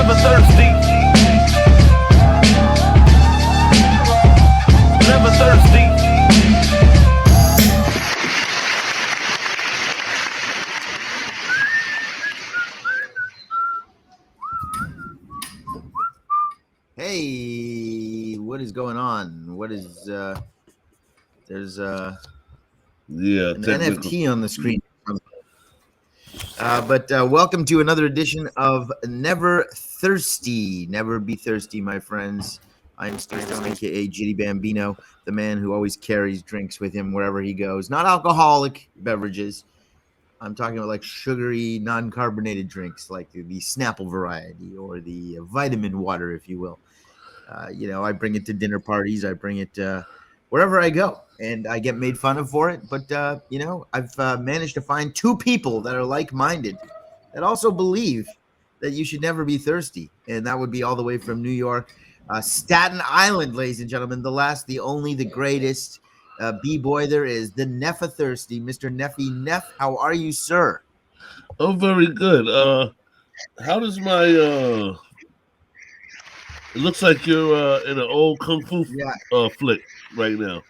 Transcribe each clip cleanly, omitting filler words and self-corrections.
Never thirsty. Never thirsty. Hey, what is going on? What is there's an NFT on the screen. But welcome to another edition of Never Thirsty. Never be thirsty, my friends. I'm Stu Stone, aka Jitty Bambino, the man who always carries drinks with him wherever he goes. Not alcoholic beverages. I'm talking about like sugary, non-carbonated drinks, like the Snapple variety or the vitamin water, if you will. I bring it to dinner parties. I bring it wherever I go, and I get made fun of for it. But I've managed to find two people that are like-minded, that also believe that you should never be thirsty, and that would be all the way from New York, Staten Island, ladies and gentlemen. The last, the only, the greatest b-boy there is, the NVRThirsty, Mr. Neffy Neff. How are you, sir? Oh, very good. How does my it looks like you're in an old kung fu flick right now.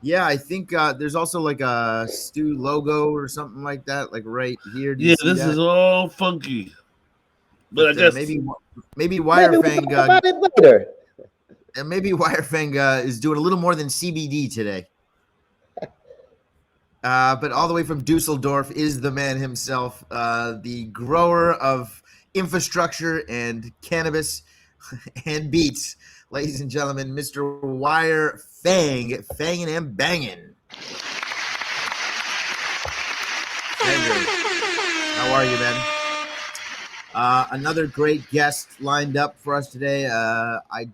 Yeah, I think there's also like a Stu logo or something like that, like right here. Do you Yeah, see this that? is all funky. But I guess maybe Maybe WireFang we'll talk about it later. and maybe WireFang is doing a little more than CBD today. But all the way from Dusseldorf is the man himself, the grower of infrastructure and cannabis and beats, ladies and gentlemen, Mr. WireFang, fanging and banging. How are you, man? Another great guest lined up for us today. I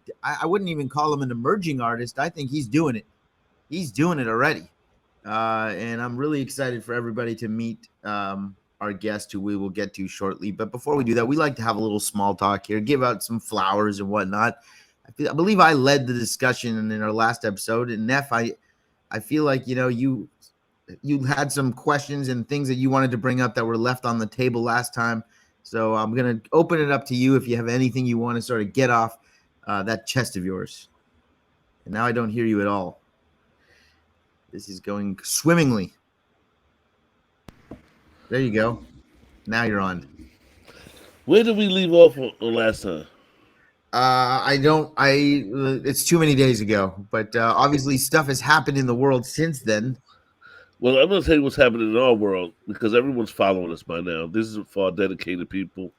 wouldn't even call him an emerging artist. I think he's doing it. He's doing it already. And I'm really excited for everybody to meet our guest, who we will get to shortly. But before we do that, we like to have a little small talk here, give out some flowers and whatnot. I believe I led the discussion in our last episode. And Neff, I feel like, you had some questions and things that you wanted to bring up that were left on the table last time. So I'm going to open it up to you if you have anything you want to sort of get off that chest of yours. And now I don't hear you at all. This is going swimmingly. There you go. Now you're on. Where did we leave off on last time? It's too many days ago, but obviously stuff has happened in the world since then. Well, I'm going to tell you what's happening in our world, because everyone's following us by now. This is for our dedicated people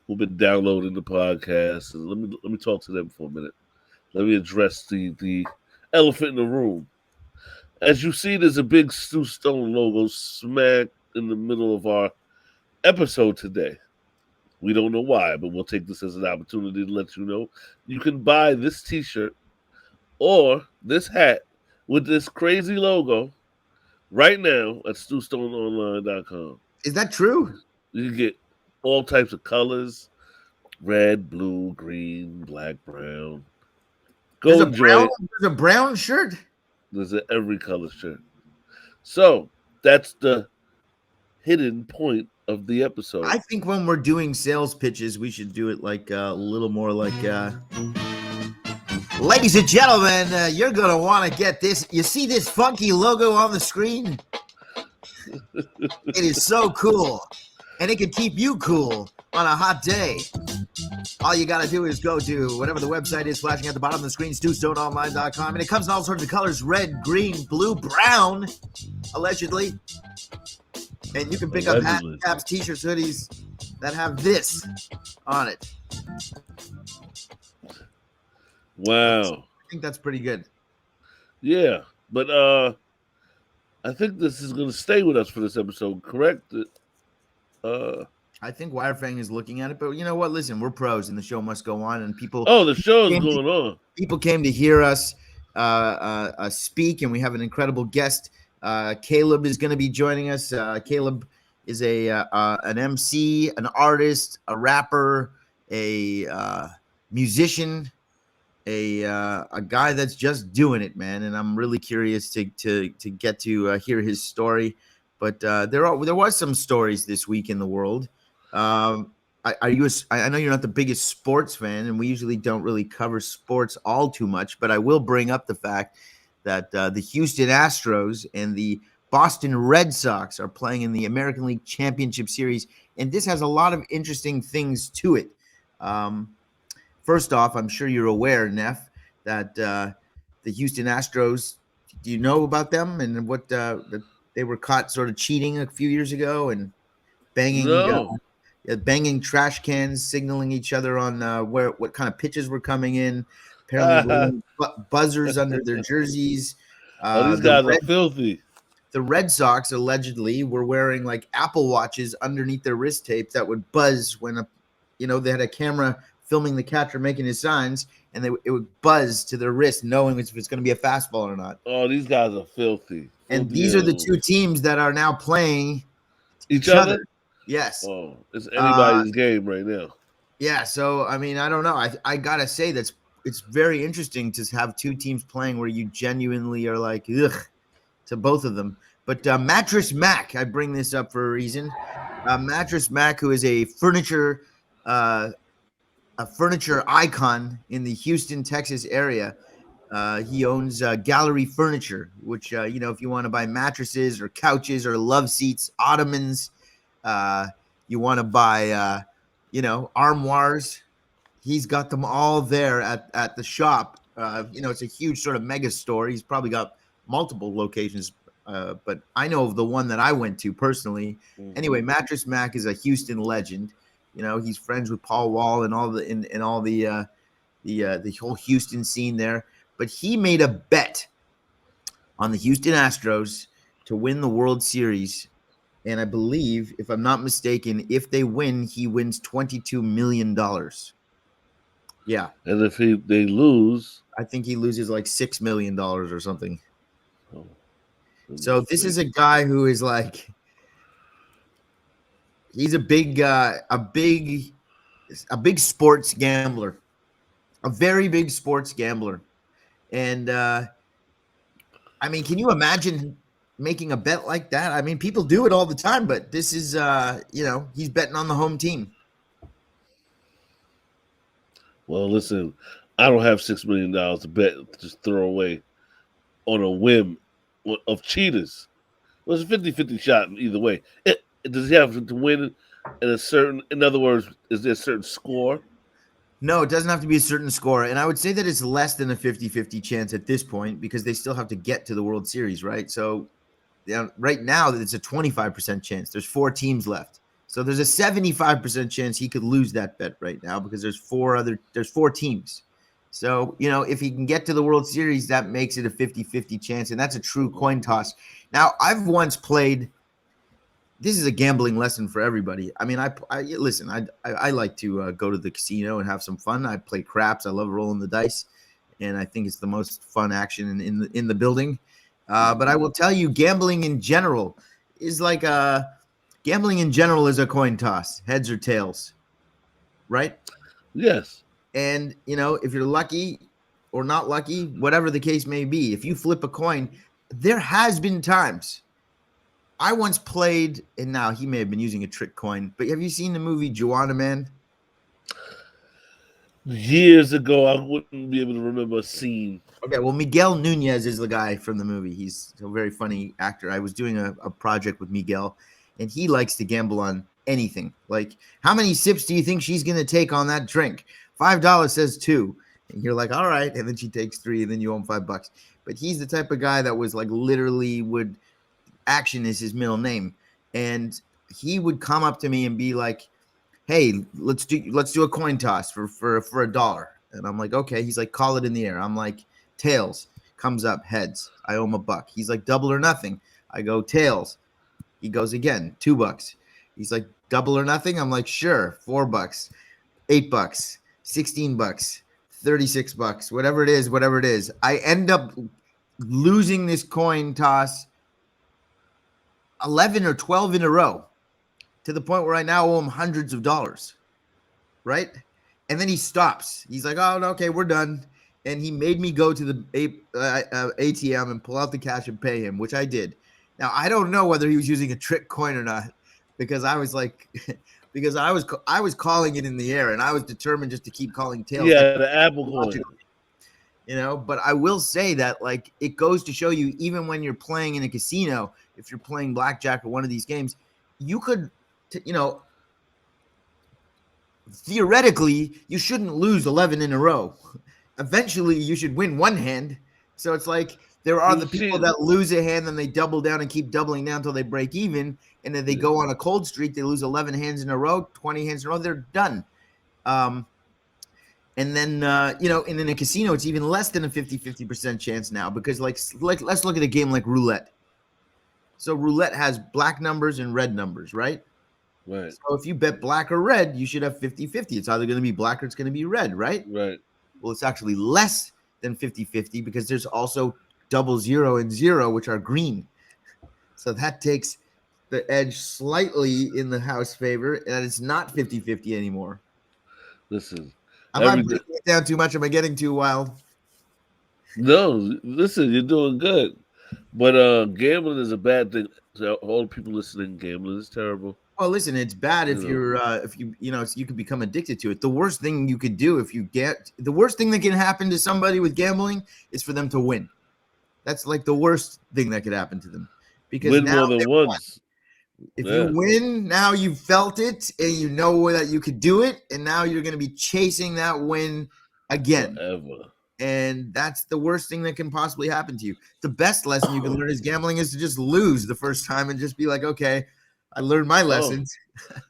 who've been downloading the podcast. And let me talk to them for a minute. Let me address the elephant in the room. As you see, there's a big Stu Stone logo smack in the middle of our episode today. We don't know why, but we'll take this as an opportunity to let you know. You can buy this t-shirt or this hat with this crazy logo right now at StuStoneOnline.com. Is that true? You can get all types of colors: red, blue, green, black, brown. Go enjoy it. There's a brown shirt? There's an every color shirt. So that's the hidden point of the episode. I think when we're doing sales pitches, we should do it like a little more like, ladies and gentlemen, you're going to want to get this. You see this funky logo on the screen? It is so cool. And it can keep you cool on a hot day. All you got to do is go to whatever the website is flashing at the bottom of the screen, StuStoneOnline.com. And it comes in all sorts of colors: red, green, blue, brown, allegedly. And you can pick up hats, caps, t-shirts, hoodies that have this on it. Wow. I think that's pretty good. Yeah, but I think this is going to stay with us for this episode, correct? I think WireFang is looking at it, but you know what? Listen, we're pros, and the show must go on. And people. Oh, the show is going on. People came to hear us speak, and we have an incredible guest. Caleb is going to be joining us. Caleb is an MC, an artist, a rapper, a musician, a guy that's just doing it, man. And I'm really curious to get to hear his story. But there was some stories this week in the world. are you? I know you're not the biggest sports fan, and we usually don't really cover sports all too much. But I will bring up the fact that the Houston Astros and the Boston Red Sox are playing in the American League Championship Series, and this has a lot of interesting things to it. Um, First off, I'm sure you're aware, Neff, that the Houston Astros. Do you know about them and what that they were caught sort of cheating a few years ago and banging No. banging trash cans, signaling each other on where what kind of pitches were coming in. Apparently, Oh, wearing buzzers under their jerseys. these The guys are filthy. Red Sox allegedly were wearing like Apple watches underneath their wrist tapes that would buzz when they had a camera filming the catcher making his signs, and it would buzz to their wrist, knowing if it's going to be a fastball or not. Oh, these guys are filthy. And Filthy these are the animals. two teams that are now playing Each each other. other? Yes. Oh, it's Uh, anybody's game right now. yeah. So I mean, I don't know. I gotta say it's very interesting to have two teams playing where you genuinely are like ugh to both of them. But Mattress Mac, I bring this up for a reason. Mattress Mac, who is uh, a furniture icon in the Houston, Texas area. He owns Gallery Furniture, which if you want to buy mattresses or couches or love seats, ottomans, uh, you want to buy armoires. He's got them all there at the shop. It's a huge sort of mega store. He's probably got multiple locations, but I know of the one that I went to personally. Anyway, Mattress Mac is a Houston legend. He's friends with Paul Wall and all the whole Houston scene there. But he made a bet on the Houston Astros to win the World Series. And I believe, if I'm not mistaken, if they win, he wins $22 million. Yeah. And if they lose, I think he loses like $6 million or something. oh, So this is a guy who is like, he's a big sports gambler, a very big sports gambler. And I mean, can you imagine making a bet like that? I mean, people do it all the time, but this is, he's betting on the home team. well, listen, I don't have $6 million to bet, just throw away on a whim of cheaters. Well, it's a 50-50 shot either way. Does he have to win in other words, is there a certain score? No, it doesn't have to be a certain score. And I would say that it's less than a 50-50 chance at this point because they still have to get to the World Series, right? So right now, it's a 25% chance. There's 4 teams left. So there's a 75% chance he could lose that bet right now because there's 4 teams. So, if he can get to the World Series, that makes it a 50-50 chance. And that's a true coin toss. Now, I've once played. This is a gambling lesson for everybody. I mean, listen. I like to go to the casino and have some fun. I play craps. I love rolling the dice, and I think it's the most fun action in the building. But I will tell you, gambling in general is like a coin toss, heads or tails, right? Yes. And if you're lucky or not lucky, whatever the case may be, if you flip a coin, there has been times. I once played, and now he may have been using a trick coin, but have you seen the movie Joanna Man? Years ago, I wouldn't be able to remember a scene. Okay, well, Miguel Nunez is the guy from the movie. He's a very funny actor. I was doing a project with Miguel, and he likes to gamble on anything. Like, how many sips do you think she's going to take on that drink? $5 says 2. And you're like, all right. And then she takes 3, and then you owe him $5. But he's the type of guy that was like literally action is his middle name. And he would come up to me and be like, hey, let's do a coin toss for $1. And I'm like, okay. He's like, call it in the air. I'm like, tails. Comes up, heads. I owe him $1. He's like, double or nothing. I go, tails. He goes again, $2. He's like, double or nothing. I'm like, sure, $4, $8, $16, $36, whatever it is. I end up losing this coin toss 11 or 12 in a row to the point where I now owe him hundreds of dollars, right? And then he stops. He's like, oh, okay, we're done. And he made me go to the ATM and pull out the cash and pay him, which I did. Now, I don't know whether he was using a trick coin or not, because I was like, because I was calling it in the air, and I was determined just to keep calling tails. Yeah, the Apple coin. But I will say that like it goes to show you, even when you're playing in a casino, if you're playing blackjack or one of these games, you could, theoretically, you shouldn't lose 11 in a row. Eventually, you should win one hand. So it's like there are the people that lose a hand, then they double down and keep doubling down until they break even. And then they go on a cold streak, they lose 11 hands in a row, 20 hands in a row, they're done. And then, and in a casino, it's even less than a 50% chance now, because like let's look at a game like roulette. So roulette has black numbers and red numbers, right? Right. So if you bet black or red, you should have 50-50. It's either going to be black or it's going to be red, right? Right. Well, it's actually less than 50-50 because there's also 00 and 0, which are green. So that takes the edge slightly in the house favor, and it's not 50-50 anymore. Listen. Am I breaking it down too much? Am I getting too wild? No, listen, you're doing good. But gambling is a bad thing. So all the people listening, gambling is terrible. Well, listen, it's bad if you could become addicted to it. The worst thing you could do the worst thing that can happen to somebody with gambling is for them to win. That's like the worst thing that could happen to them, because win now more than once. If you win, now you felt it and you know that you could do it, and now you're going to be chasing that win again. Forever. And that's the worst thing that can possibly happen to you. The best lesson you can learn is gambling is to just lose the first time and just be like, okay, I learned my lessons.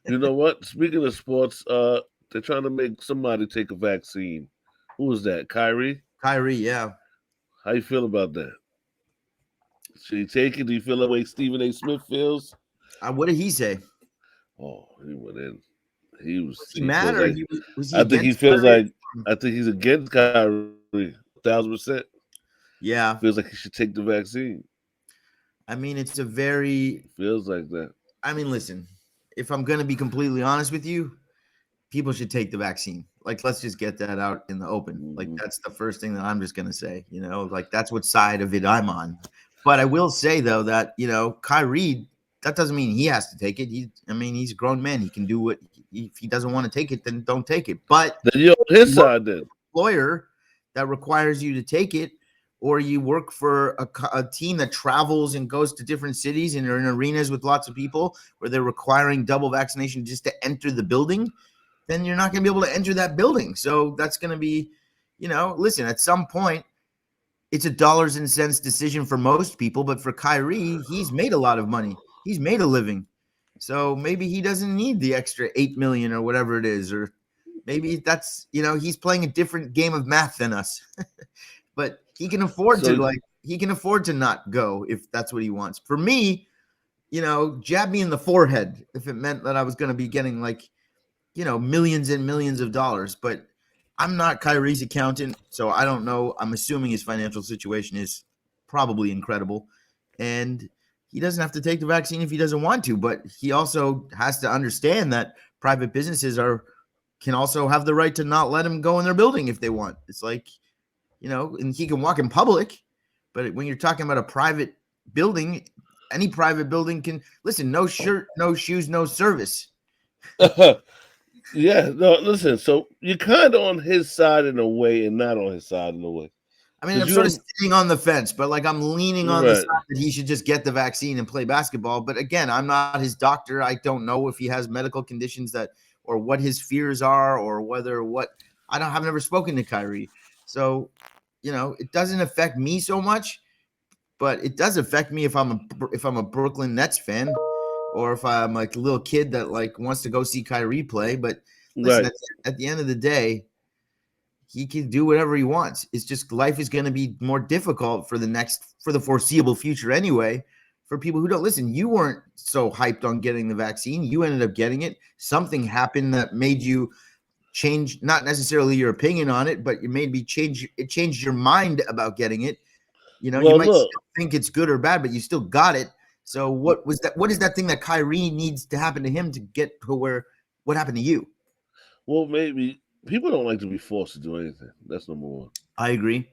You know what? Speaking of sports, they're trying to make somebody take a vaccine. Who was that? Kyrie? Kyrie, yeah. How you feel about that? Should he take it? Do you feel the way Stephen A. Smith feels? What did he say? Oh, he went in. He was he mad, or was he I think he feels like I think he's against Kyrie 1,000%. Yeah, feels like he should take the vaccine. I mean, it's a very feels like that. I mean, listen, if I'm going to be completely honest with you, people should take the vaccine. Like, let's just get that out in the open. Mm-hmm. Like, that's the first thing that I'm just going to say. Like that's what side of it I'm on. But I will say though that Kyrie, that doesn't mean he has to take it. He's a grown man. He can do what. If he doesn't want to take it, then don't take it. But then you're on his side. Then employer that requires you to take it, or you work for a team that travels and goes to different cities and are in arenas with lots of people where they're requiring double vaccination just to enter the building, then you're not going to be able to enter that building. So that's going to be, listen, at some point, it's a dollars and cents decision for most people. But for Kyrie, he's made a lot of money. He's made a living. So maybe he doesn't need the extra 8 million or whatever it is. Or maybe that's, he's playing a different game of math than us. But he can afford to not go if that's what he wants. For me, jab me in the forehead if it meant that I was going to be getting millions and millions of dollars. But I'm not Kyrie's accountant, so I don't know. I'm assuming his financial situation is probably incredible. And he doesn't have to take the vaccine if he doesn't want to. But he also has to understand that private businesses can also have the right to not let him go in their building if they want. It's like, and he can walk in public, but when you're talking about a private building, any private building can listen. No shirt, no shoes, no service. Yeah, no, listen. So you're kind of on his side in a way, and not on his side in a way. I mean, I'm sort of sitting on the fence, but I'm leaning on the side that he should just get the vaccine and play basketball. But again, I'm not his doctor. I don't know if he has medical conditions or what his fears are, or I've never spoken to Kyrie. So, it doesn't affect me so much, but it does affect me if I'm a Brooklyn Nets fan, or if I'm like a little kid that wants to go see Kyrie play. But listen, at the end of the day, he can do whatever he wants. It's just life is going to be more difficult for the foreseeable future anyway. For people who don't listen, you weren't so hyped on getting the vaccine. You ended up getting it. Something happened that made you change, not necessarily your opinion on it, but it changed your mind about getting it. You might still think it's good or bad, but you still got it. So what is that thing that Kyrie needs to happen to him to get to what happened to you? Well, maybe people don't like to be forced to do anything. That's number one. I agree.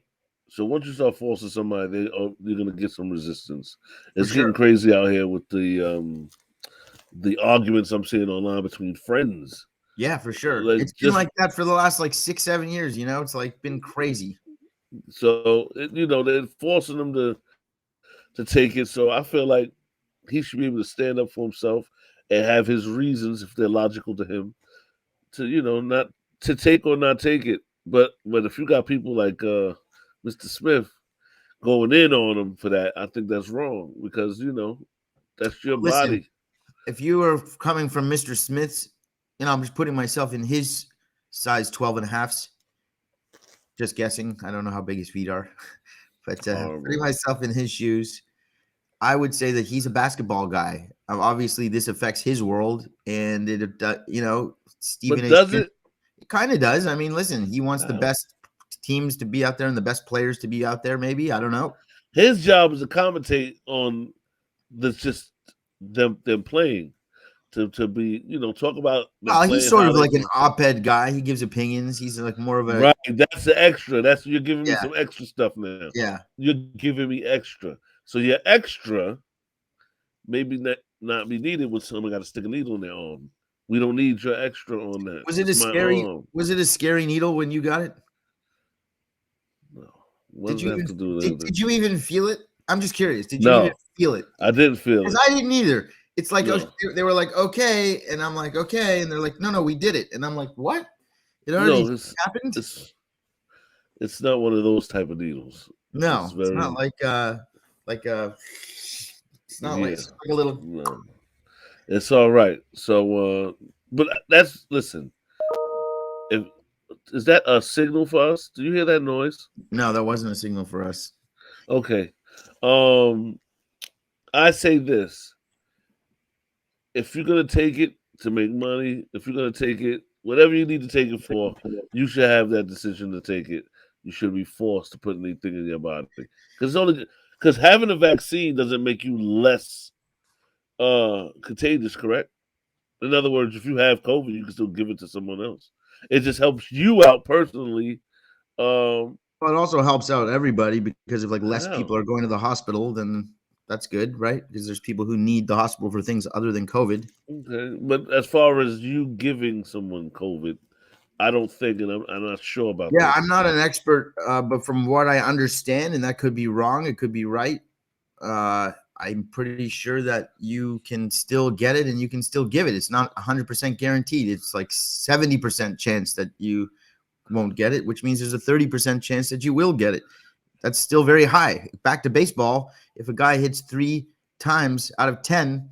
So once you start forcing somebody, you're going to get some resistance. It's getting crazy out here with the the arguments I'm seeing online between friends. Yeah, for sure. Like It's been just like that for the last like 6-7 years. It's like been crazy. so they're forcing them to take it. So I feel like he should be able to stand up for himself and have his reasons if they're logical to him to not to take or not take it. But if you got people like Mr. Smith going in on him for that, I think that's wrong because that's your Listen, body. if you were coming from Mr. Smith's, I'm just putting myself in his size 12 and a halves. Just guessing. I don't know how big his feet are, but putting myself in his shoes, I would say that he's a basketball guy. Obviously, this affects his world, and Stephen But A. does Smith, it? it kind of does. I mean, listen, he wants the No. best teams to be out there and the best players to be out there. Maybe, I don't know. His job is to commentate on just them playing. To be talk about them Well, he's playing sort how of they like an play. op-ed guy. He gives opinions. He's like more of a Right, that's the extra. That's you're giving me yeah, some extra stuff now. yeah. You're giving me extra. So your extra maybe not be needed when someone got to stick a needle in their arm. We don't need your extra on that. Was it a It's my scary? arm. Was it a scary needle when you got it? No. What Did does you that have even to do with did, anything? did you even feel it? I'm just curious. Did you even No, feel it? I didn't feel Because it. I didn't either. It's like No. they were like, okay, and I'm like, okay, and they're like, no, we did it, and I'm like, what? It already No, happened? it's not one of those type of needles. It's No, it's not very like it's not like yeah. it's like a little. No. It's all right. So but that's listen. If is that a signal for us? Do you hear that noise? No, that wasn't a signal for us. Okay. Um I say this. If you're gonna take it to make money, if you're gonna take it, whatever you need to take it for, you should have that decision to take it. You should be forced to put anything in your body. Because having a vaccine doesn't make you less contagious, correct? In other words, if you have COVID, you can still give it to someone else. It just helps you out personally. Well, it also helps out everybody because if like less How? people are going to the hospital, then that's good, right? Because there's people who need the hospital for things other than COVID. Okay, but as far as you giving someone COVID, I don't think, and I'm not sure about Yeah, I'm this. not an expert, but from what I understand, and that could be wrong, it could be right. I'm pretty sure that you can still get it and you can still give it. It's not 100% guaranteed. It's like 70% chance that you won't get it, which means there's a 30% chance that you will get it. That's still very high. Back to baseball, if a guy hits 3 times out of 10,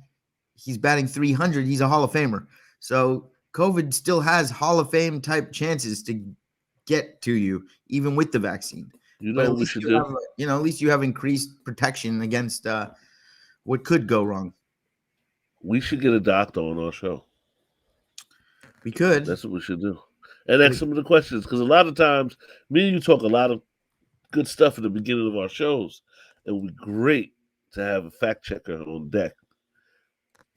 he's batting 300, he's a Hall of Famer. So COVID still has Hall of Fame type chances to get to you, even with the vaccine. You But know at what we least should you do? have, at least you have increased protection against what could go wrong. We should get a doctor on our show. We could. That's what we should do. And ask some of the questions because a lot of times, me and you talk a lot of good stuff at the beginning of our shows, and it would be great to have a fact checker on deck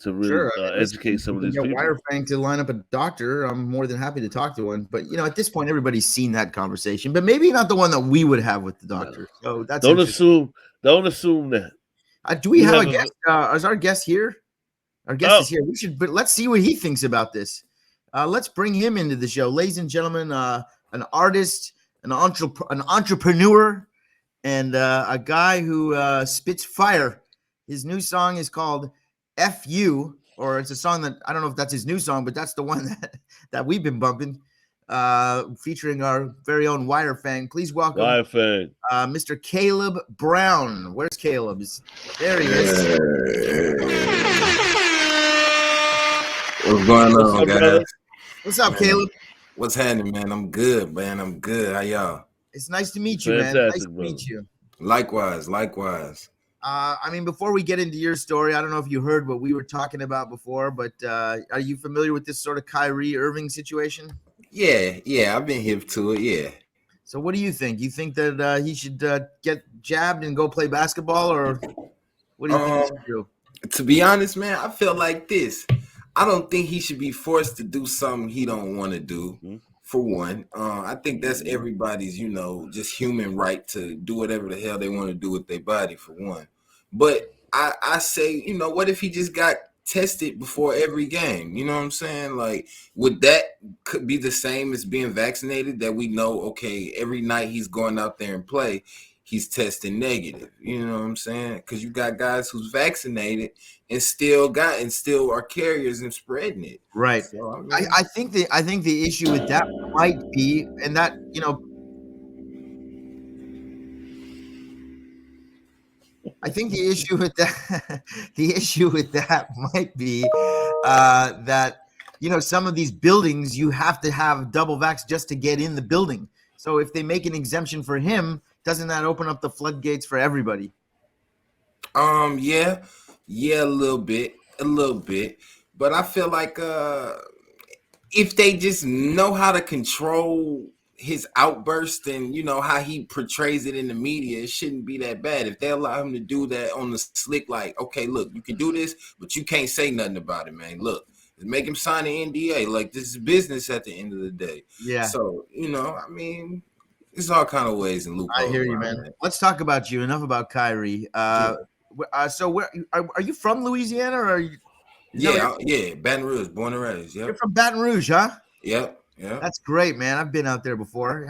to really Sure. I mean, listen, educate some you of can these get people. WireFang to line up a doctor. I'm more than happy to talk to one. But at this point, everybody's seen that conversation, but maybe not the one that we would have with the No. doctor. So that's Don't interesting. assume that. Do we You have have a guest? Is our guest here? Our guest Oh, is here. We should, but let's see what he thinks about this. Let's bring him into the show, ladies and gentlemen. An artist, an entrepreneur, and a guy who spits fire. His new song is called "F.U." Or it's a song that I don't know if that's his new song, but that's the one that we've been bumping, featuring our very own WireFang. Please welcome WireFang. Mr. Caleb Brown. Where's Caleb? There he is. What's going What's on, up, guys? brother? What's up, Man, Caleb? what's happening, man? I'm good, man. I'm good. How y'all? It's nice to meet you, man. Nice Fantastic, to brother. meet you. Likewise. I mean, before we get into your story, I don't know if you heard what we were talking about before, but are you familiar with this sort of Kyrie Irving situation? Yeah. I've been hip to it. Yeah. So what do you think? You think that he should get jabbed and go play basketball, or what do you think he should do? To be honest, man, I feel like this. I don't think he should be forced to do something he don't want to do. Mm-hmm. For one, I think that's everybody's, just human right to do whatever the hell they want to do with their body. For one, but I say, what if he just got tested before every game. You know what I'm saying? Like, would that could be the same as being vaccinated? That we know, okay, every night he's going out there and play, he's testing negative. You know what I'm saying? Because you got guys who's vaccinated and still are carriers and spreading it. Right. So I mean, I think the issue with that might be, and that, you know, I think the issue with that might be that, you know, some of these buildings you have to have double vax just to get in the building. So if they make an exemption for him, doesn't that open up the floodgates for everybody? yeah, a little bit, but I feel like if they just know how to control his outburst and you know how he portrays it in the media, it shouldn't be that bad. If they allow him to do that on the slick, like, okay, look, you can do this, but you can't say nothing about it, man. Look, make him sign an NDA. Like, this is business at the end of the day. Yeah. So, you know, I mean, there's all kind of ways and loopholes. I hear you, man. Let's talk about you. Enough about Kyrie. So where are you from, Louisiana, or are you? Yeah, Baton Rouge, born and raised. Yep. You're from Baton Rouge, huh? Yep. That's great, man. I've been out there before.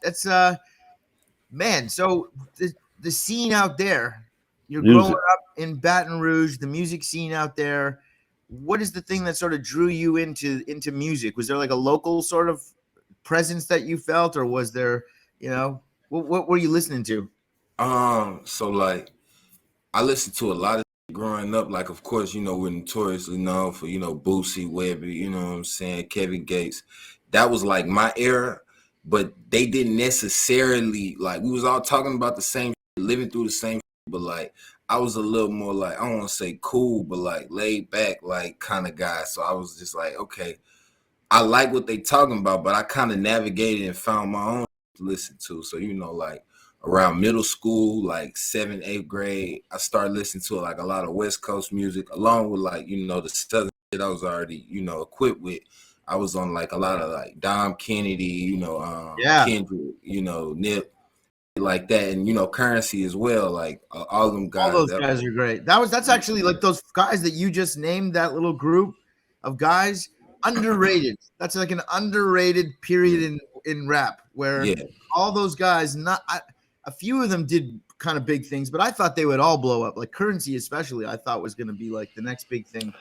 It's man. So the scene out there, you're growing up in Baton Rouge, the music scene out there. What is the thing that sort of drew you into music? Was there like a local sort of presence that you felt, or was there, you know, what were you listening to? So like, I listened to a lot of growing up. Like, of course, you know, we're notoriously known for, you know, Boosie, Webby, you know what I'm saying, Kevin Gates. That was like my era, but they didn't necessarily, like, we was all talking about the same, living through the same, but like, I was a little more like, I don't want to say cool, but like laid back, like kind of guy. So I was just like, okay, I like what they talking about, but I kind of navigated and found my own to listen to. So, you know, like around middle school, like 7th, 8th grade, I started listening to like a lot of West Coast music, along with like, you know, the southern shit I was already, you know, equipped with. I was on like a lot of like Dom Kennedy, you know, Kendrick, you know, Nip, like that, and you know, Currency as well. Like all them guys. All those guys are great. That's actually like those guys that you just named. That little group of guys, underrated. That's like an underrated period in rap where all those guys, a few of them did kind of big things, but I thought they would all blow up. Like Currency, especially, I thought was going to be like the next big thing.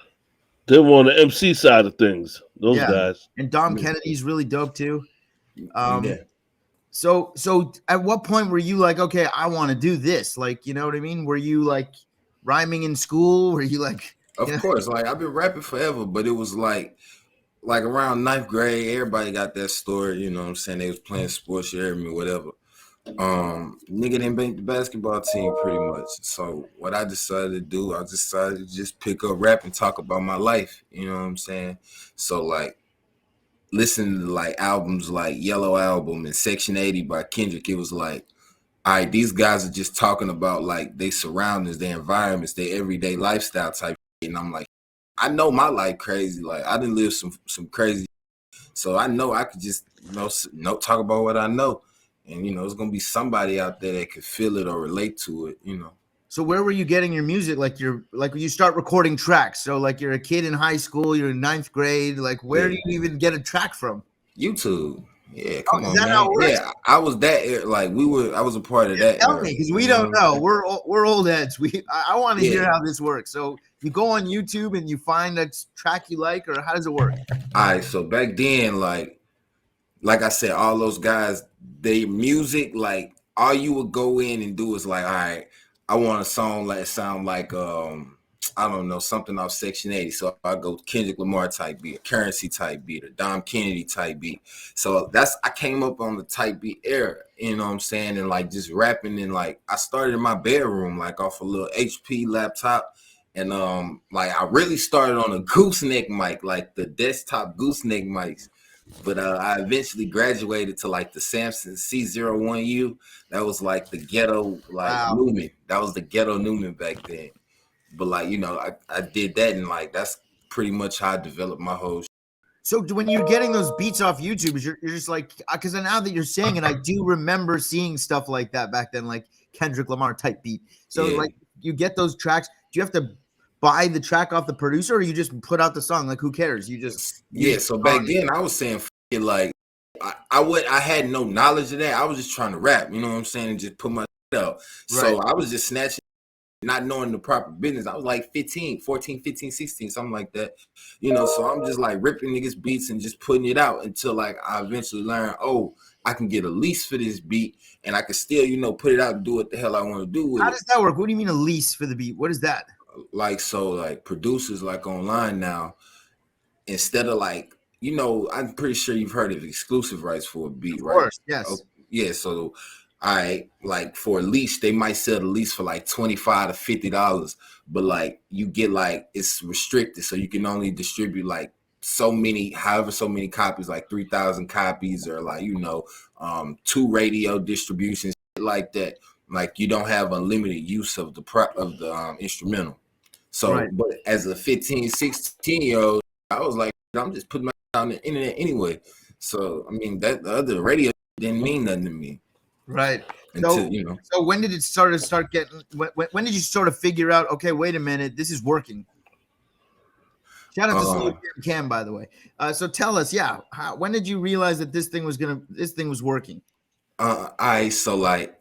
They were on the MC side of things. Those guys. And Dom Kennedy's really dope too. So at what point were you like, okay, I want to do this? Like, you know what I mean? Were you like rhyming in school? Were you like? Of course, like I've been rapping forever, but it was like around 9th grade, everybody got that story. You know what I'm saying? They was playing sports, you heard me, whatever. Nigga didn't make the basketball team pretty much. So what I decided to do, I decided to just pick up rap and talk about my life. You know what I'm saying? So like listening to like albums like Yellow Album and Section 80 by Kendrick, it was like, all right, these guys are just talking about like their surroundings, their environments, their everyday lifestyle type shit. And I'm like, I know my life crazy. Like I didn't live some crazy, so I know I could just talk about what I know. And, you know, there's going to be somebody out there that could feel it or relate to it, you know. So where were you getting your music? Like when you start recording tracks. So like you're a kid in high school, you're in 9th grade. Like where do you even get a track from? YouTube. Yeah, come on, man. Yeah, I was that, like I was a part of that. Tell me, because we don't know. We're old heads. I want to hear how this works. So you go on YouTube and you find a track you like, or how does it work? All right, so back then, like I said, all those guys, they music, like all you would go in and do is like, all right, I want a song that sound like I don't know, something off Section 80. So I go Kendrick Lamar type beat, a Currency type beat, or Dom Kennedy type beat. So I came up on the type beat era, you know what I'm saying? And like just rapping, and like I started in my bedroom, like off a little HP laptop. And like I really started on a gooseneck mic, like the desktop gooseneck mics. But I eventually graduated to like the Samsung C01U. That was like the ghetto, like Newman. That was the ghetto Newman back then. But like, you know, I did that, and like that's pretty much how I developed my whole. So when you're getting those beats off YouTube, you're just like, because now that you're saying it, I do remember seeing stuff like that back then, like Kendrick Lamar type beat. So like you get those tracks. Do you have to buy the track off the producer, or you just put out the song? Like, who cares? You just use Yeah, the so song. back then I was saying it like I had no knowledge of that. I was just trying to rap, you know what I'm saying, and just put my out. So Right. I was just snatching, not knowing the proper business. I was like 14, 15, 16, something like that. You know, so I'm just like ripping niggas beats and just putting it out until like I eventually learned, oh, I can get a lease for this beat and I can still, you know, put it out and do what the hell I want to do with How it. does that work? What do you mean a lease for the beat? What is that? Like, so like producers like online now, instead of like, you know, I'm pretty sure you've heard of exclusive rights for a beat, Of right? course, yes. Oh, yeah, so I like for a lease, they might sell the lease for like $25 to $50, but like you get like it's restricted, so you can only distribute like so many, however so many copies, like 3,000 copies, or like, you know, 2 radio distributions like that. Like you don't have unlimited use of the instrumental. So, Right. but as a 15, 16-year-old, I was like, I'm just putting my on the internet anyway. So, I mean, that the other radio didn't mean nothing to me Right. until, you know. So when did it start getting? When did you sort of figure out? Okay, wait a minute, this is working. Shout out to Slow Uh, Jam Cam, by the way. So tell us, yeah, when did you realize that this thing was working? so like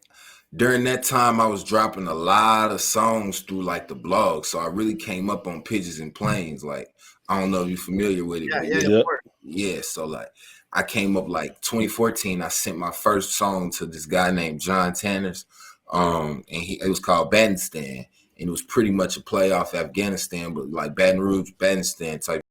during that time, I was dropping a lot of songs through like the blog. So I really came up on Pigeons and Planes. Like, I don't know if you're familiar with it, Yeah, but yeah, yeah. of Yep. course. Yeah, so like I came up like 2014. I sent my first song to this guy named John Tanners, and it was called Badistan, and it was pretty much a play off Afghanistan, but like Baton Rouge, Badistan type.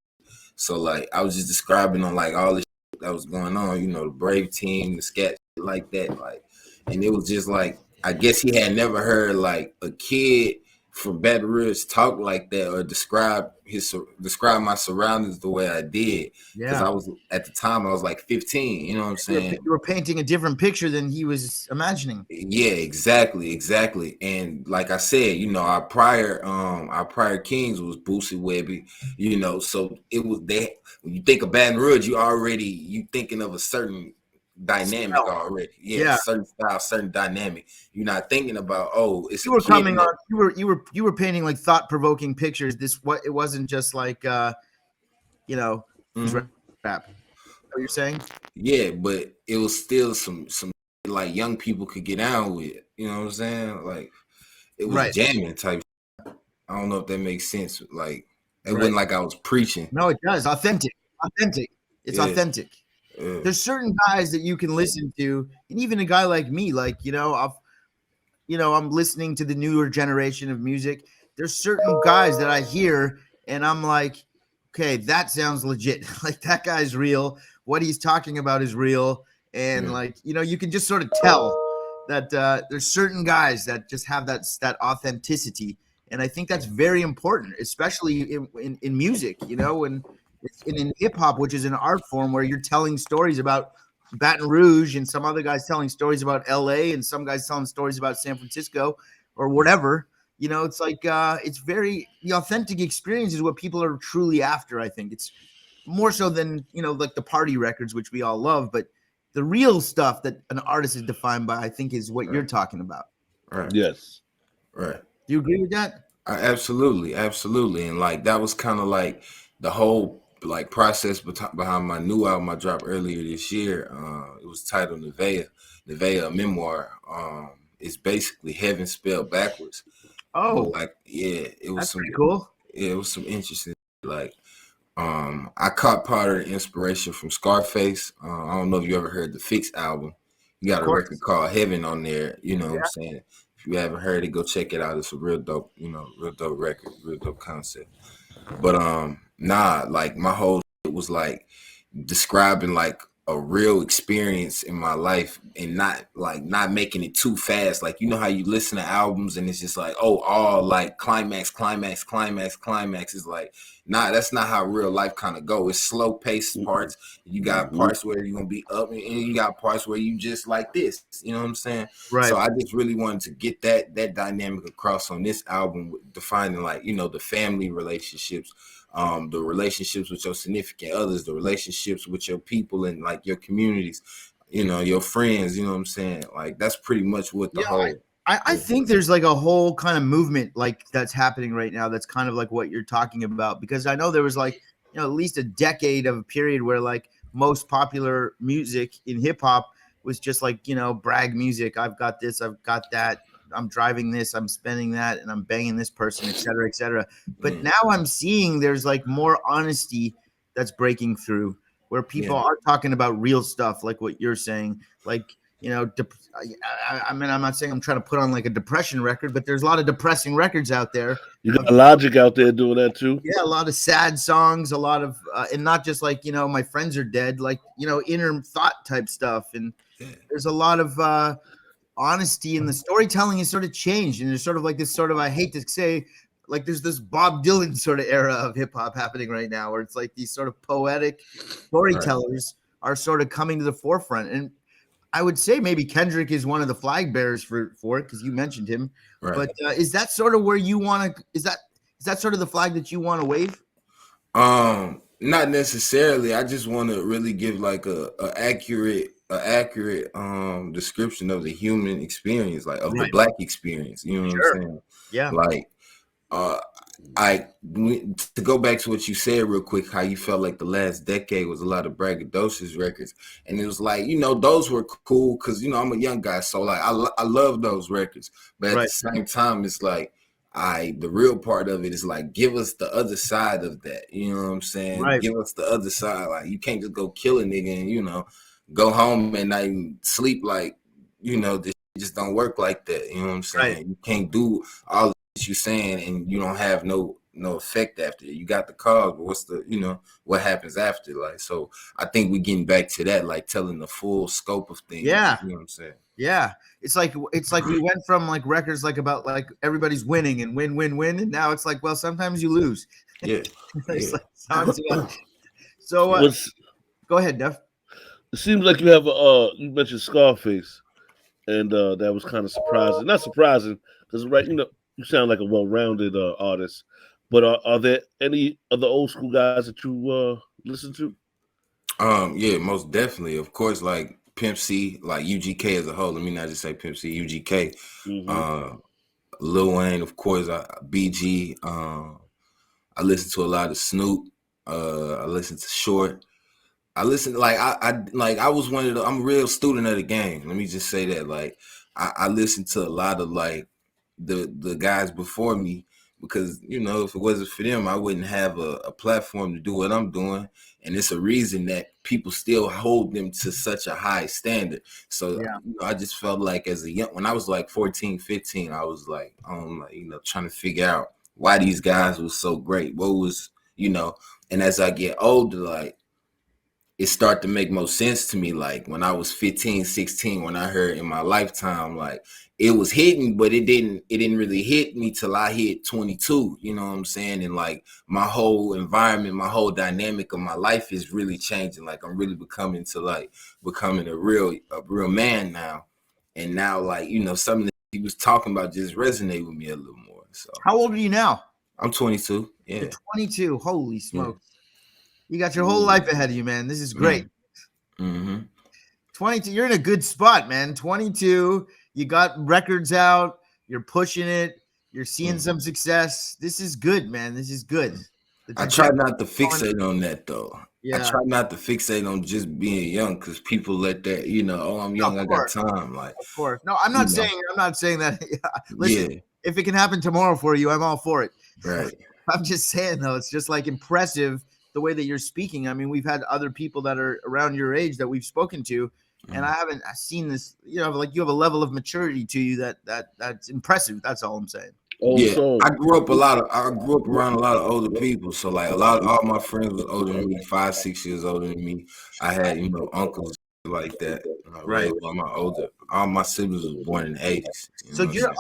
So like I was just describing on like all the shit that was going on, you know, the Brave Team, the scat shit like that, like, and it was just like I guess he had never heard like a kid from Baton Rouge talk like that or describe my surroundings the way I did, because Yeah. I was at the time I was like 15, you know what I'm saying? You were painting a different picture than he was imagining. Yeah, exactly. And like I said, you know, our prior kings was Boosie Webby, you know, so it was they when you think of Baton Rouge, you thinking of a certain dynamic Smell. already. Yeah, Yeah. certain style, certain dynamic. You're not thinking about, oh, it's You a were kid coming in on. that. You were painting like thought-provoking pictures. It wasn't just like you know, Mhm. rap. What you're saying? Yeah, but it was still some like young people could get down with. You know what I'm saying? Like it was Right. jamming type. I don't know if that makes sense. Like it Right. wasn't like I was preaching. No, it does. Authentic. Authentic. It's Yeah, authentic. yeah, There's certain guys that you can listen to, and even a guy like me, like, I'm listening to the newer generation of music. There's certain guys that I hear and I'm like, okay, that sounds legit. Like that guy's real. What he's talking about is real. And yeah. like, you can just sort of tell that there's certain guys that just have that authenticity. And I think that's very important, especially in music, and in hip hop, which is an art form where you're telling stories about Baton Rouge and some other guys telling stories about LA and some guys telling stories about San Francisco or whatever. It's like the authentic experience is what people are truly after. I think it's more so than, like the party records, which we all love, but the real stuff that an artist is defined by, I think, is what you're talking about. Right, Yes. right. Do you agree with that? Absolutely, and like that was kind of like the whole like process behind my new album I dropped earlier this year. It was titled Nevea, a memoir. It's basically heaven spelled backwards. But Oh, like, yeah, it was that's pretty cool. it was some interesting like. I caught part of the inspiration from Scarface. I don't know if you ever heard the Fix album. You got Of a record course. called Heaven on there. You know what I'm Yeah. saying? If you haven't heard it, go check it out. It's a real dope, real dope record, real dope concept. But nah, like my whole shit was like describing like a real experience in my life and not making it too fast. Like, you know how you listen to albums and it's just like, oh, all like climax. Is like, nah, that's not how real life kind of go. It's slow paced parts. You got parts where you're gonna be up and you got parts where you just like this. You know what I'm saying? Right. So I just really wanted to get that dynamic across on this album, defining like, the family relationships, the relationships with your significant others, the relationships with your people and like your communities, your friends, you know what I'm saying? Like that's pretty much what the Yeah, whole I think there's like a whole kind of movement like that's happening right now. That's kind of like what you're talking about, because I know there was like, at least a decade of a period where like most popular music in hip hop was just like, brag music. I've got this, I've got that. I'm driving this, I'm spending that, and I'm banging this person, et cetera, et cetera. But now I'm seeing there's like more honesty that's breaking through, where people are talking about real stuff, like what you're saying, like, I mean, I'm not saying I'm trying to put on like a depression record, but there's a lot of depressing records out there. You got Logic out there doing that too. Yeah, a lot of sad songs, a lot of, and not just like, my friends are dead, like, inner thought type stuff. And there's a lot of honesty, and the storytelling is sort of changed. And there's sort of like this sort of, I hate to say, like there's this Bob Dylan sort of era of hip hop happening right now, where it's like these sort of poetic storytellers are sort of coming to the forefront. And I would say maybe Kendrick is one of the flag bearers for it, because you mentioned him. Right. But is that sort of where you want to? Is that sort of the flag that you want to wave? Not necessarily. I just want to really give like a accurate description of the human experience, like of the Black experience. You know what I'm saying? Yeah. Like, to go back to what you said real quick, how you felt like the last decade was a lot of braggadocious records, and it was like, those were cool because I'm a young guy, so like I love those records, but at the same time, it's like the real part of it is like, give us the other side of that. You know what I'm saying? Right. Give us the other side. Like, you can't just go kill a nigga and go home and not even sleep. Like, this just don't work like that. You know what I'm saying? Right. You can't do all you're saying and you don't have no effect after it. You got the cause, but what's the what happens after? Like, so I think we're getting back to that, like telling the full scope of things. Yeah, you know what I'm saying? Yeah, it's like we went from like records like about like everybody's winning and win, and now it's like, well, sometimes you lose. Yeah. It's like songs. So go ahead, Duff. It seems like you have you mentioned Scarface, and that was kind of surprising. Not surprising because you sound like a well-rounded artist. But are there any other old school guys that you listen to? Yeah, most definitely. Of course, like Pimp C, like UGK as a whole. Let me not just say Pimp C, UGK. Mm-hmm. Lil Wayne, of course, BG. I listen to a lot of Snoop. I listen to Short. I listen I was one of the. I'm a real student of the game. Let me just say that. Like I listened to a lot of like the guys before me, because if it wasn't for them, I wouldn't have a platform to do what I'm doing, and it's a reason that people still hold them to such a high standard. So I just felt like when I was like 14, 15, I was like, trying to figure out why these guys were so great. What was, and as I get older, like it started to make more sense to me. Like when I was 15, 16, when I heard In My Lifetime, like it was hitting, but it didn't really hit me till I hit 22. You know what I'm saying? And like my whole environment, my whole dynamic of my life is really changing. Like I'm really becoming a real man now. And now, like, something that he was talking about just resonate with me a little more. So how old are you now? I'm 22. Yeah. You're 22. Holy smokes. Yeah. You got your whole life ahead of you, man. This is great. Mm-hmm. 22, you're in a good spot, man. 22, you got records out, you're pushing it, you're seeing some success. This is good, man. This is good. I try not to fixate on that, though. Yeah. I try not to fixate on just being young, because people let that, I'm young, I got time. Like, of course. No, I'm not saying that. Listen, if it can happen tomorrow for you, I'm all for it. Right. I'm just saying, though, it's just like impressive the way that you're speaking. I mean, we've had other people that are around your age that we've spoken to, and I haven't seen this, like you have a level of maturity to you that's impressive. That's all I'm saying. I grew up around a lot of older people. So like all my friends was older than me, 5, 6 years older than me. I had, uncles like that. Right. All my siblings were born in the 80s. So your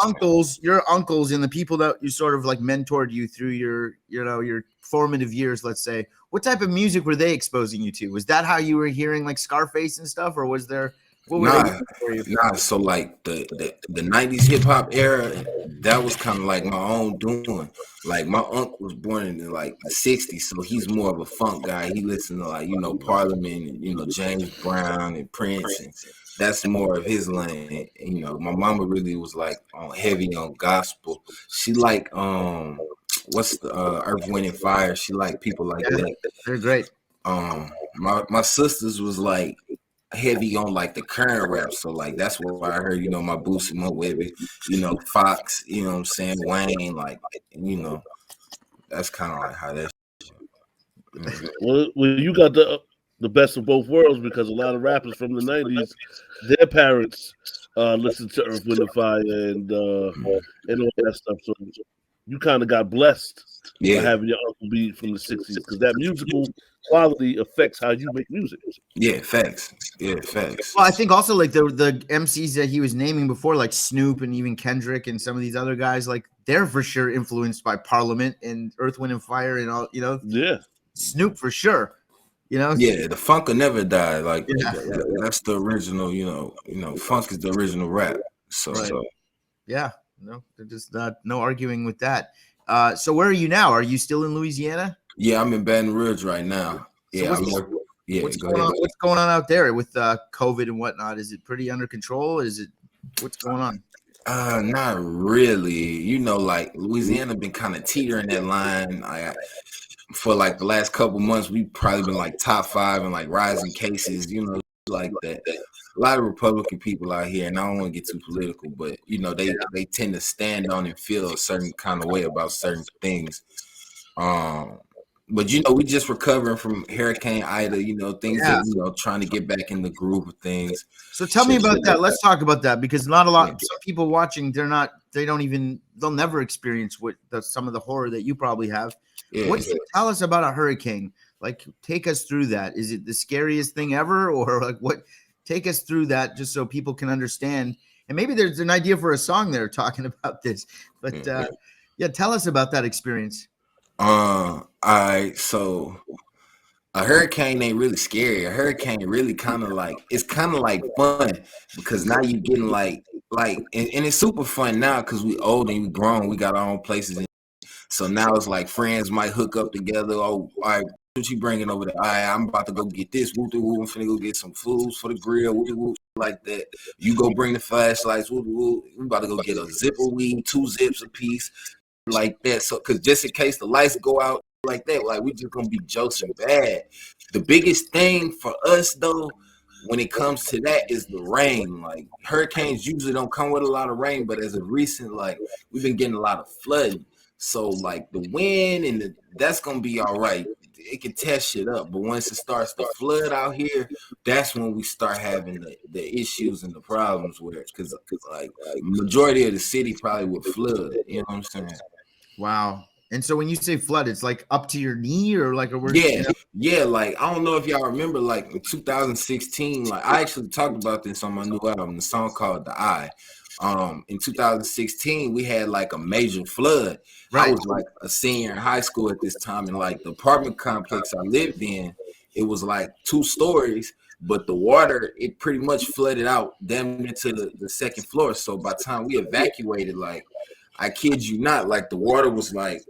uncles and the people that you sort of like mentored you through your formative years, let's say, what type of music were they exposing you to? Was that how you were hearing like Scarface and stuff, or was there What were they Nah, doing for you? nah. So like the '90s hip hop era, that was kind of like my own doing. Like my uncle was born in like the '60s, so he's more of a funk guy. He listened to like Parliament and James Brown and Prince, and that's more of his lane. And, my mama really was like on heavy on gospel. She like what's the Earth, Wind and Fire. She like people like Yeah, that. they're great. My sisters was like heavy on like the current rap. So like that's where I heard, my Boosie, my Webby, Fox, you know what I'm saying, Wayne, like, that's kind of like how that Well, you got the best of both worlds because a lot of rappers from the '90s, their parents listened to Earth, Wind, and Fire and all that stuff. So you kind of got blessed by having your uncle be from the '60s because that musical quality affects how you make music. Yeah, facts. Yeah, facts. Well, I think also like the MCs that he was naming before, like Snoop and even Kendrick and some of these other guys, like they're for sure influenced by Parliament and Earth, Wind, and Fire and all. Yeah. Snoop for sure. Yeah, the funk will never die. Like Yeah. that's the original. Funk is the original rap. So, Right. Yeah, no, they're just no arguing with that. So where are you now? Are you still in Louisiana? yeah, I'm in Baton Rouge right now. So Yeah, what's go going ahead. on? What's going on out there with COVID and whatnot? Is it pretty under control? What's going on? Not really. Like Louisiana been kind of teetering that line. For like the last couple months, we've probably been like top 5 in like rising cases, like that. A lot of Republican people out here, and I don't want to get too political, but they tend to stand on and feel a certain kind of way about certain things. But we just recovering from Hurricane Ida, things that trying to get back in the groove of things. So tell me about that. Let's talk about that because not a lot. Some people watching, they'll never experience some of the horror that you probably have. Yeah. Tell us about a hurricane. Like, take us through that. Is it the scariest thing ever, or like what? Take us through that just so people can understand. And maybe there's an idea for a song there talking about this. But tell us about that experience. So a hurricane ain't really scary. A hurricane really kind of like fun because now you getting like and it's super fun now because we old and we grown. We got our own places. So now it's like friends might hook up together. Oh, all right, what you bringing over there? All right, I'm about to go get this. Woo, woo, I'm finna go get some foods for the grill. Woo, woo, like that. You go bring the flashlights. Woo, woo. We about to go get a zipper weed, 2 zips a piece, like that. So, cause just in case the lights go out like that, like we just gonna be jokes and bad. The biggest thing for us though, when it comes to that, is the rain. Like hurricanes usually don't come with a lot of rain, but as of recent, like we've been getting a lot of flooding. So like the wind and that's gonna be all right. It can test shit up, but once it starts to flood out here, that's when we start having the issues and the problems because like majority of the city probably would flood. You know what I'm saying? Wow. And so when you say flood, it's like up to your knee or like yeah. Like I don't know if y'all remember, like in 2016, like I actually talked about this on my new album, the song called "The Eye." In 2016, we had like a major flood. Right. I was like a senior in high school at this time, and like the apartment complex I lived in, it was like 2 stories, but the water, it pretty much flooded out damn near to the second floor. So by the time we evacuated, like I kid you not, like the water was like,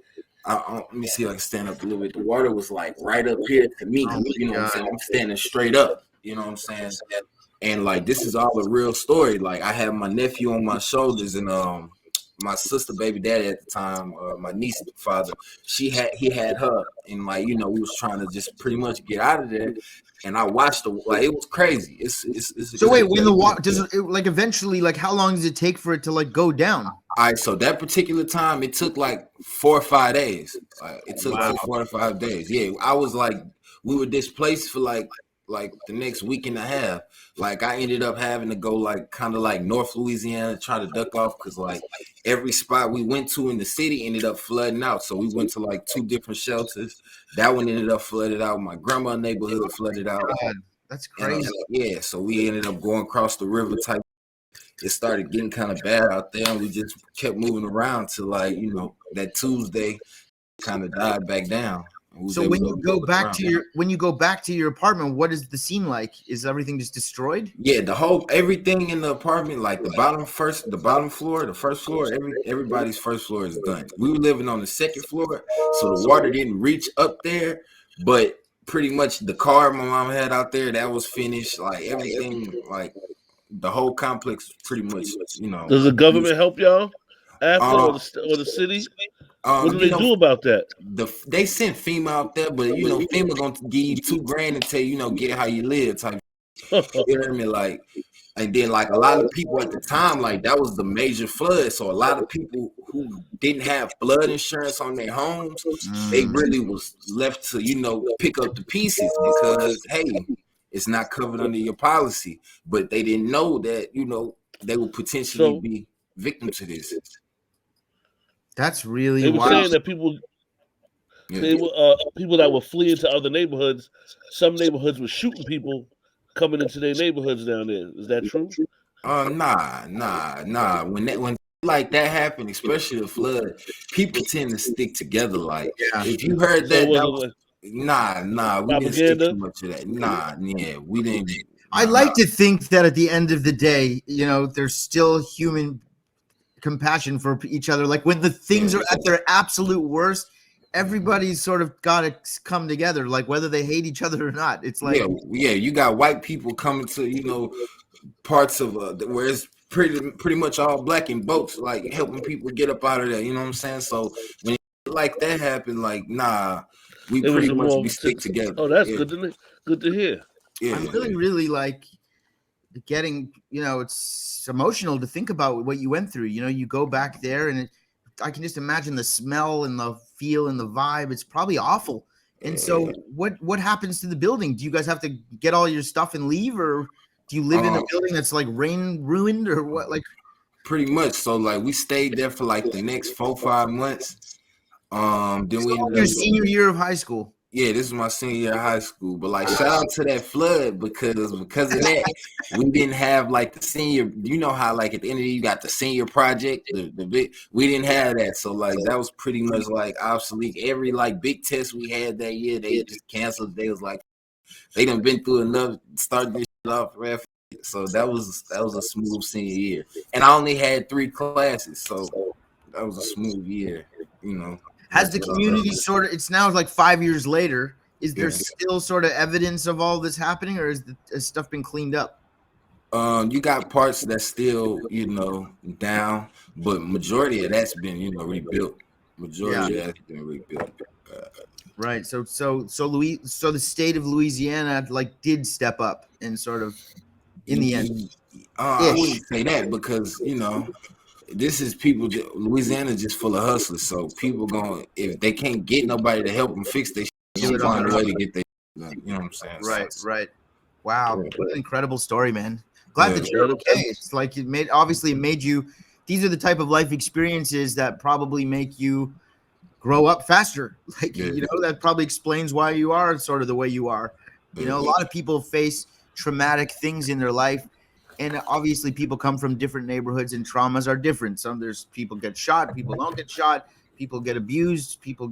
let me see if I can stand up a little bit. The water was like right up here to me. You know what I'm saying? I'm standing straight up. You know what I'm saying? And like this is all a real story. Like I had my nephew on my shoulders, and my sister, baby daddy at the time, my niece's father, he had her, and like we was trying to just pretty much get out of there. And I watched like it was crazy. So wait, when the water does it like eventually, like how long does it take for it to like go down? All right, so that particular time, it took like 4 or 5 days. It took like 4 or 5 days. Yeah, I was like, we were displaced for like the next week and a half. Like I ended up having to go like kind of like North Louisiana, try to duck off because like every spot we went to in the city ended up flooding out. So we went to like 2 different shelters. That one ended up flooded out. My grandma's neighborhood flooded out. God, that's crazy. Yeah, so we ended up going across the river type. It started getting kind of bad out there, and we just kept moving around to like that Tuesday kind of died back down. So when you go back to your apartment, what is the scene like? Is everything just destroyed? Yeah, everything in the apartment, like the bottom floor, the first floor, everybody's first floor is done. We were living on the second floor, so the water didn't reach up there, but pretty much the car my mom had out there, that was finished. Like everything, like the whole complex was pretty much, Does the government help y'all after, uh, or the city? What do they you know, do about that? they sent FEMA out there, but FEMA gonna give you $2,000 and tell you, get how you live type. You hear me? Like, and then like a lot of people at the time, like that was the major flood. So a lot of people who didn't have flood insurance on their homes, they really was left to, pick up the pieces because hey, it's not covered under your policy. But they didn't know that, they would potentially be victim to this. That's really They were wild. saying that people that were fleeing to other neighborhoods, some neighborhoods were shooting people coming into their neighborhoods down there. Is that true? Nah. When like that happened, especially the flood, people tend to stick together. Like if you heard that was we didn't stick too much to that. We didn't. I'd like to think that at the end of the day, there's still human compassion for each other. Like when the things are at their absolute worst, everybody's sort of got to come together, like whether they hate each other or not. It's like you got white people coming to parts of where it's pretty much all black in boats, like helping people get up out of there. You know what I'm saying? So when like that happened, like we pretty much stick together. Oh, that's good to hear. Yeah, I'm really like getting, it's emotional to think about what you went through. You go back there and I can just imagine the smell and the feel and the vibe. It's probably awful. And so what happens to the building? Do you guys have to get all your stuff and leave, or do you live in a building that's like rain ruined, or what? Like pretty much. So like we stayed there for like the next 4-5 months. Then we your senior year of high school. Yeah, this is my senior year of high school. But like shout out to that flood because of that, we didn't have like the senior, how like at the end of the year you got the senior project, the big, we didn't have that. So like that was pretty much like obsolete. Every like big test we had that year, they just canceled. They was like they done been through enough, starting this shit off. So that was a smooth senior year. And I only had 3 classes, so that was a smooth year, Has the community sort of, it's now like 5 years later, is there still sort of evidence of all this happening, or has stuff been cleaned up? You got parts that's still, down, but majority of that's been, rebuilt. Majority of that's been rebuilt. Right. So the state of Louisiana like did step up and sort of in the end. I wouldn't say that because, this is people. Louisiana just full of hustlers. So people if they can't get nobody to help them fix their shit, find a way to get their done. You know what I'm saying? Right. Wow, what an incredible story, man. Glad that you're okay. It's like it made you. These are the type of life experiences that probably make you grow up faster. Like that probably explains why you are sort of the way you are. A lot of people face traumatic things in their life. And obviously people come from different neighborhoods and traumas are different. There's people get shot, people don't get shot, people get abused, people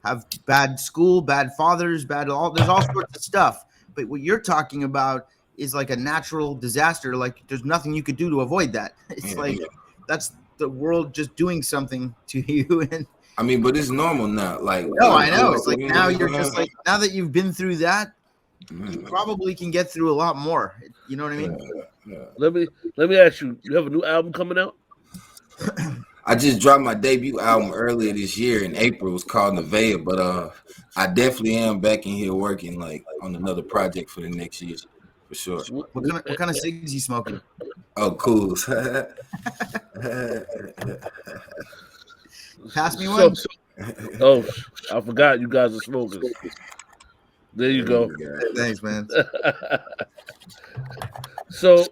have bad school, bad fathers, there's all sorts of stuff. But what you're talking about is like a natural disaster. Like there's nothing you could do to avoid that. It's that's the world just doing something to you. And I mean, but it's normal now. Like I know. It's like now you're just like, now that you've been through that, you probably can get through a lot more. You know what I mean? Yeah. Let me ask you. You have a new album coming out? I just dropped my debut album earlier this year in April. It was called Nevaeh, but I definitely am back in here working like on another project for the next year for sure. What kind of cigs you smoking? Oh, cool. Pass me one. Oh, I forgot you guys are smokers. There you go. Thanks, man. So,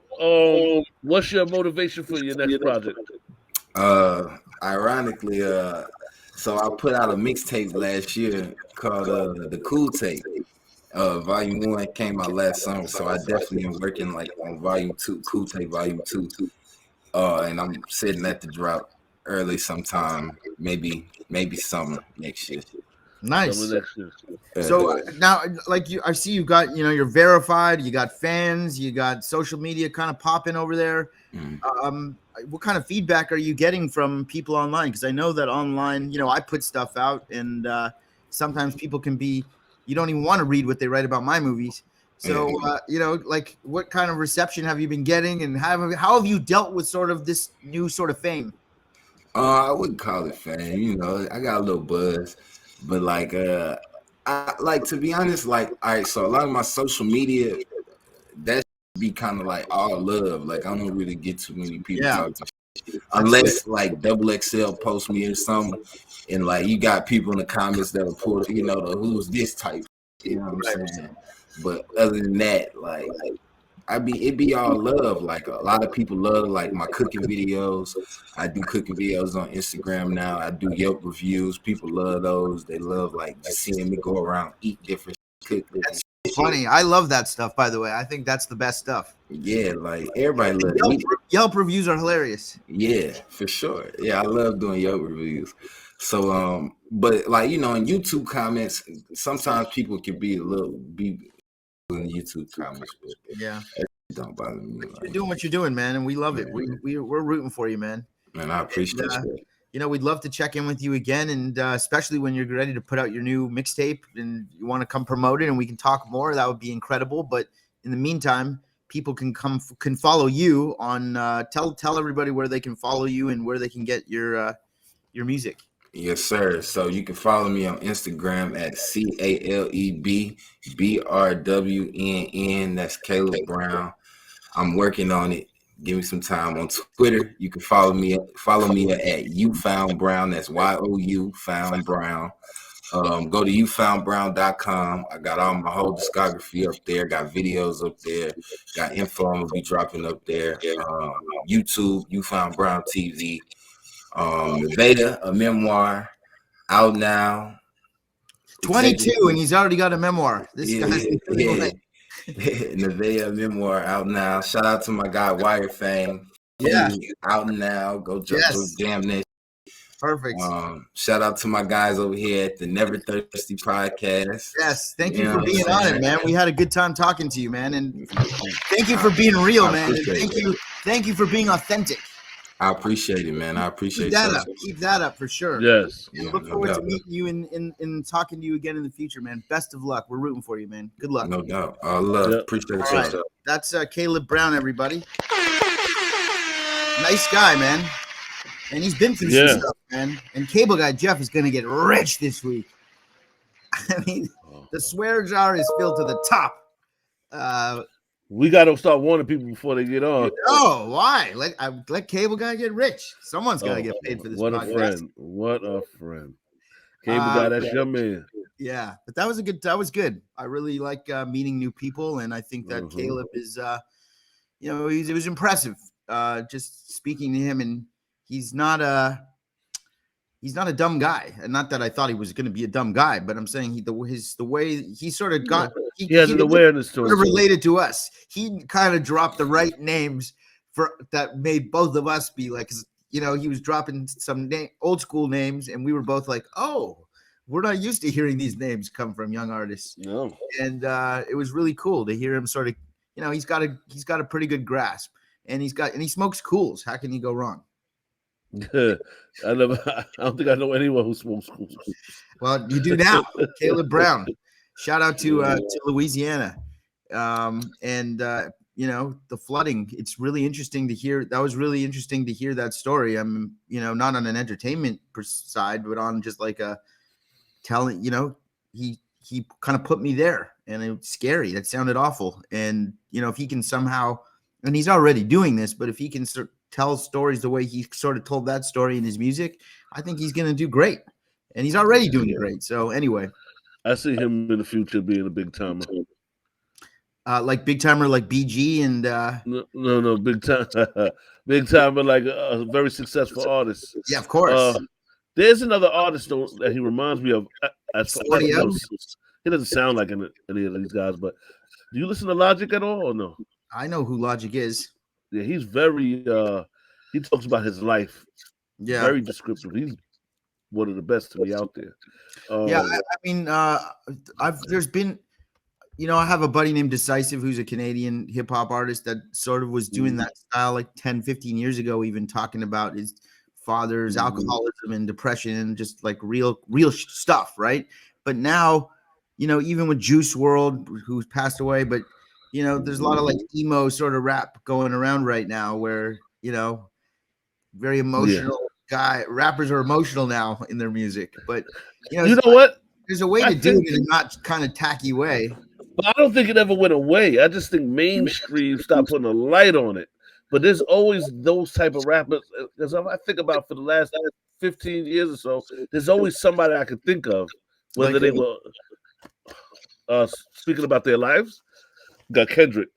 what's your motivation for your next project? Ironically, so I put out a mixtape last year called The Cool Tape. Volume 1 came out last summer, so I definitely am working like on Volume 2, Cool Tape Volume 2. And I'm setting that to drop early sometime, maybe summer next year. Nice. next year. So now, like I see you got, you're verified. You got fans. You got social media kind of popping over there. What kind of feedback are you getting from people online? Because I know that online, I put stuff out, and sometimes people can be, you don't even want to read what they write about my movies. So, like, what kind of reception have you been getting, and how have you dealt with sort of this new sort of fame? I wouldn't call it fame, I got a little buzz, but like I like, to be honest, like, all right, so a lot of my social media, that be kind of like all love. Like, I don't really get too many people Yeah. talking unless like Double XL post me or something, and like you got people in the comments that'll pull, the who's this type, you know what I'm saying? But other than that, like, it be all love. Like, a lot of people love like my cooking videos. I do cooking videos on Instagram now. I do Yelp reviews. People love those. They love like just seeing me go around, eat different, cook different. That's funny. I love that stuff, by the way. I think that's the best stuff. Yeah, like everybody loves it. Yelp reviews are hilarious. Yeah, for sure. Yeah, I love doing Yelp reviews. So but like, in YouTube comments, sometimes people can be in YouTube comments, but yeah, it don't bother me. You're doing what you're doing, man, and we love it. We're rooting for you, man. Man, I appreciate it. We'd love to check in with you again, and especially when you're ready to put out your new mixtape and you want to come promote it, and we can talk more. That would be incredible. But in the meantime, people can follow you on. Tell everybody where they can follow you and where they can get your music. Yes, sir. So you can follow me on Instagram at CalebBrwnn. That's Caleb Brown. I'm working on it. Give me some time. On Twitter, you can follow me at YouFoundBrown. That's YOU Found Brown. Go to YouFoundBrown.com. I got all my whole discography up there. Got videos up there. Got info I'm gonna be dropping up there. YouTube, You Found Brown TV. Nevada, a memoir, out now. 22, and he's already got a memoir. This guy's Nevada, memoir, out now. Shout out to my guy WireFang. Yeah, out now. Go jam that. Perfect. Shout out to my guys over here at the NVRThirsty podcast. Yes, thank you for being on it, man. We had a good time talking to you, man, and thank you for being real, man. And thank you for being authentic. I appreciate it, man. I appreciate that. Keep that up for sure. Yes. And look forward to meeting you and talking to you again in the future, man. Best of luck. We're rooting for you, man. Good luck. No doubt. I love. Appreciate it. Right. That's Caleb Brown, everybody. Nice guy, man. And he's been through some stuff, man. And Cable Guy Jeff is going to get rich this week. I mean, the swear jar is filled to the top. We got to start warning people before they get on. Oh, why? Let Cable Guy get rich. Someone's got to get paid for this. What podcast. A friend! What a friend! Cable Guy, that's your man. Yeah, but that was good. I really like meeting new people, and I think that Caleb is, it was impressive. Just speaking to him, and he's not a dumb guy, and not that I thought he was going to be a dumb guy, but I'm saying the way he sort of got he has an awareness to it, related to us. He kind of dropped the right names that made both of us be like, he was dropping some old school names, and we were both like, oh, we're not used to hearing these names come from young artists. No, and it was really cool to hear him sort of, he's got a pretty good grasp, and he smokes cools. How can you go wrong? I don't think I know anyone who smokes cools. Well, you do now. Caleb Brown. Shout out to Louisiana. The flooding. It's really interesting to hear. That was really interesting to hear that story. I'm, not on an entertainment side, but on just like a telling, he kind of put me there, and it was scary. That sounded awful. And, if he can somehow, and he's already doing this, but if he can tell stories the way he sort of told that story in his music, I think he's going to do great, and he's already doing great. So anyway, I see him in the future being a big timer, like big timer, like BG and no, big time, big timer, like a very successful artist. Yeah, of course. There's another artist though that he reminds me of. He doesn't sound like any of these guys, but do you listen to Logic at all or no? I know who Logic is. Yeah, he's very he talks about his life. Yeah. Very descriptive. one of the best to me out there. Yeah, I mean, there's been, I have a buddy named Decisive who's a Canadian hip hop artist that sort of was doing that style like 10, 15 years ago, even talking about his father's alcoholism and depression and just like real stuff, right? But now, even with Juice World, who's passed away, but there's a lot of like emo sort of rap going around right now where, very emotional rappers are emotional now in their music. But you know what? There's a way to do it in a not kind of tacky way. But I don't think it ever went away. I just think mainstream stopped putting a light on it. But there's always those type of rappers. Because I think about for the last 15 years or so, there's always somebody I could think of, whether they were speaking about their lives. Got Kendrick,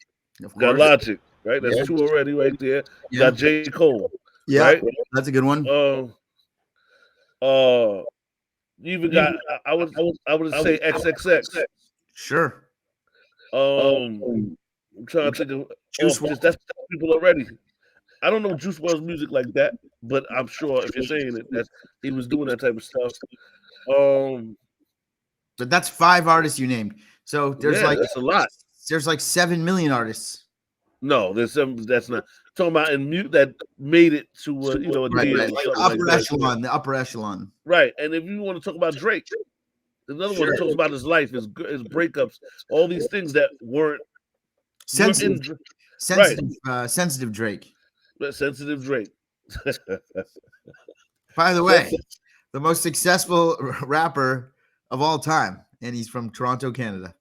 got Logic, right? That's two already right there. Got J. Cole. Yeah, right? That's a good one. You even got I would say XXX. Sure. I'm trying to think of that's people already. I don't know Juice WRLD's music like that, but I'm sure if you're saying it, that he was doing that type of stuff. But that's 5 artists you named. So there's that's a lot. There's like 7 million artists. No, there's some that's not talking about in mute that made it to a deal. The upper echelon. Right, and if you want to talk about Drake, another one that talks about his life, his breakups, all these things that weren't sensitive Drake. Sensitive Drake. By the way, the most successful rapper of all time, and he's from Toronto, Canada.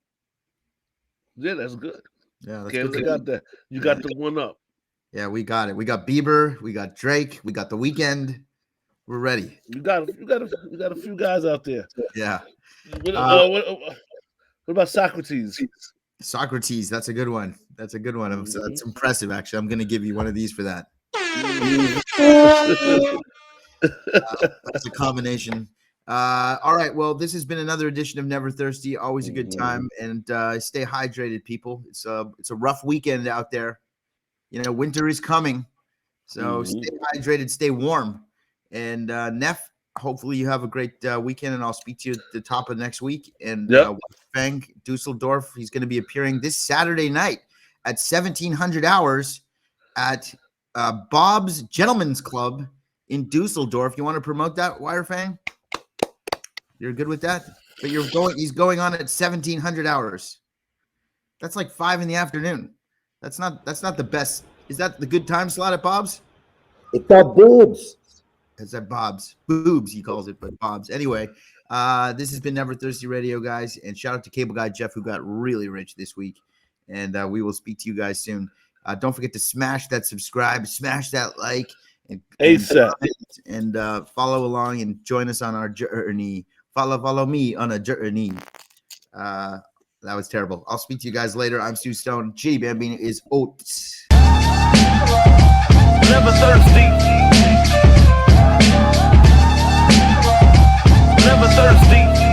Yeah, that's good. Yeah, that's Canada got that. You got the one up. Yeah, we got it. We got Bieber, we got Drake, we got The Weeknd. We're ready. You got a few guys out there. Yeah. What about Socrates? Socrates, that's a good one. That's impressive, actually. I'm going to give you one of these for that. That's a combination. All right. Well, this has been another edition of Never Thirsty. Always a good time, and stay hydrated, people. It's a rough weekend out there. Winter is coming, so stay hydrated, stay warm. And Neff, hopefully you have a great weekend, and I'll speak to you at the top of next week. And WireFang Dusseldorf, he's going to be appearing this Saturday night at 1700 hours at Bob's Gentlemen's Club in Dusseldorf. You want to promote that, WireFang? You're good with that? But he's going on at 1700 hours. That's like 5 p.m. That's not the best. Is that the good time slot at Bob's? It's got boobs. It's at Bob's. Boobs, he calls it, but Bob's. Anyway, this has been Never Thirsty Radio, guys. And shout out to Cable Guy Jeff, who got really rich this week. And we will speak to you guys soon. Don't forget to smash that subscribe, smash that like, and follow along and join us on our journey. Follow me on a journey. That was terrible. I'll speak to you guys later. I'm Stu Stone. J Bambino is Oats. Never thirsty. Never thirsty.